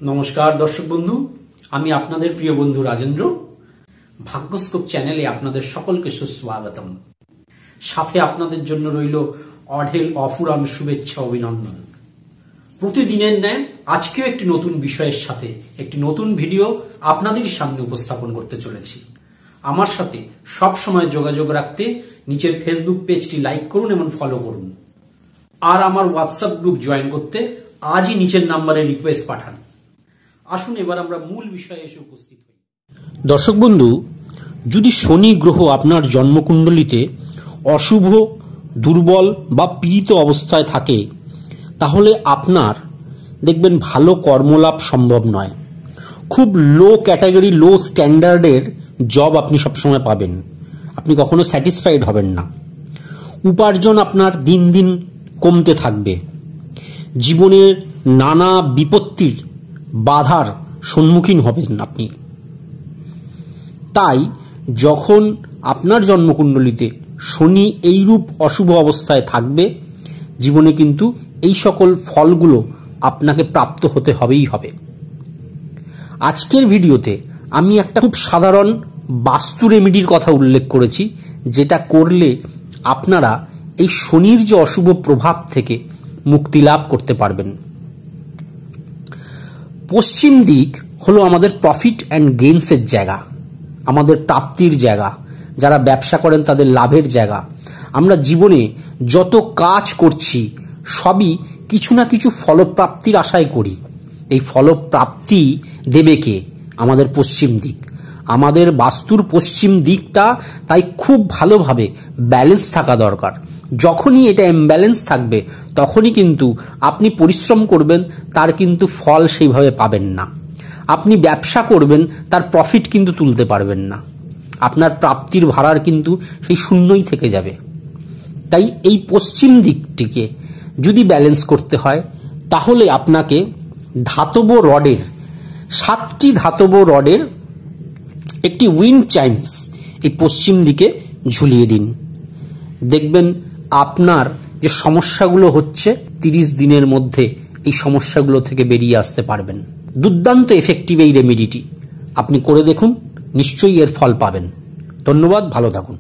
নমস্কার দর্শক বন্ধু, আমি আপনাদের প্রিয় বন্ধু রাজেন্দ্র। ভাগ্যস্কোপ চ্যানেলে আপনাদের সকলকে সুস্বাগতম। সাথে আপনাদের জন্য রইল অঢেল অফুরান শুভেচ্ছা অভিনন্দন। প্রতিদিনের ন্যায় আজকেও একটি নতুন বিষয়ের সাথে একটি নতুন ভিডিও আপনাদের সামনে উপস্থাপন করতে চলেছি। আমার সাথে সব সময় যোগাযোগ রাখতে নিচের ফেসবুক পেজটি লাইক করুন এবং ফলো করুন। আর আমার হোয়াটসঅ্যাপ গ্রুপ জয়েন করতে আজই নিচের নাম্বারে রিকোয়েস্ট পাঠান। আসুন এবার আমরা মূল বিষয়ে এসে উপস্থিত হই। দর্শক বন্ধু, যদি শনি গ্রহ আপনার জন্মকুণ্ডলিতে অশুভ, দুর্বল বা পীড়িত অবস্থায় থাকে, তাহলে আপনার দেখবেন ভালো কর্মলাভ সম্ভব নয়। খুব লো ক্যাটাগরি, লো স্ট্যান্ডার্ডের জব আপনি সবসময় পাবেন। আপনি কখনো স্যাটিসফাইড হবেন না। উপার্জন আপনার দিন দিন কমতে থাকবে। জীবনের নানা বিপত্তির বাধার সম্মুখীন হবেন আপনি। তাই যখন আপনার জন্মকুণ্ডলিতে শনি এইরূপ অশুভ অবস্থায় থাকবে, জীবনে কিন্তু এই সকল ফলগুলো আপনাকে প্রাপ্ত হতে হবেই হবে। আজকের ভিডিওতে আমি একটা খুব সাধারণ বাস্তু রেমেডির কথা উল্লেখ করেছি, যেটা করলে আপনারা এই শনির যে অশুভ প্রভাব থেকে মুক্তি লাভ করতে পারবেন। পশ্চিম দিক হলো আমাদের প্রফিট অ্যান্ড গেইনসের জায়গা, আমাদের প্রাপ্তির জায়গা। যারা ব্যবসা করেন তাদের লাভের জায়গা। আমরা জীবনে যত কাজ করছি সবই কিছু না কিছু ফলপ্রাপ্তির আশায় করি। এই ফলপ্রাপ্তি দেবে কে? আমাদের পশ্চিম দিক। আমাদের বাস্তুর পশ্চিম দিকটা তাই খুব ভালোভাবে ব্যালেন্স থাকা দরকার। যখনই এটা ইমব্যালেন্স থাকবে, তখনই কিন্তু আপনি পরিশ্রম করবেন, তার কিন্তু ফল সেইভাবে পাবেন না। আপনি ব্যবসা করবেন, তার প্রফিট কিন্তু তুলতে পারবেন না। আপনার প্রাপ্তির ভাড়ার কিন্তু সেই শূন্যই থেকে যাবে। তাই এই পশ্চিম দিকটিকে যদি ব্যালেন্স করতে হয়, তাহলে আপনাকে ধাতব রডের 7টি ধাতব রডের একটি উইন্ড চাইমস এই পশ্চিম দিকে ঝুলিয়ে দিন। দেখবেন আপনার যে সমস্যাগুলো হচ্ছে 30 দিনের মধ্যে এই সমস্যাগুলো থেকে বেরিয়ে আসতে পারবেন। দুর্দান্ত এফেক্টিভ এই রেমেডিটি। আপনি করে দেখুন, নিশ্চয়ই এর ফল পাবেন। ধন্যবাদ, ভালো থাকুন।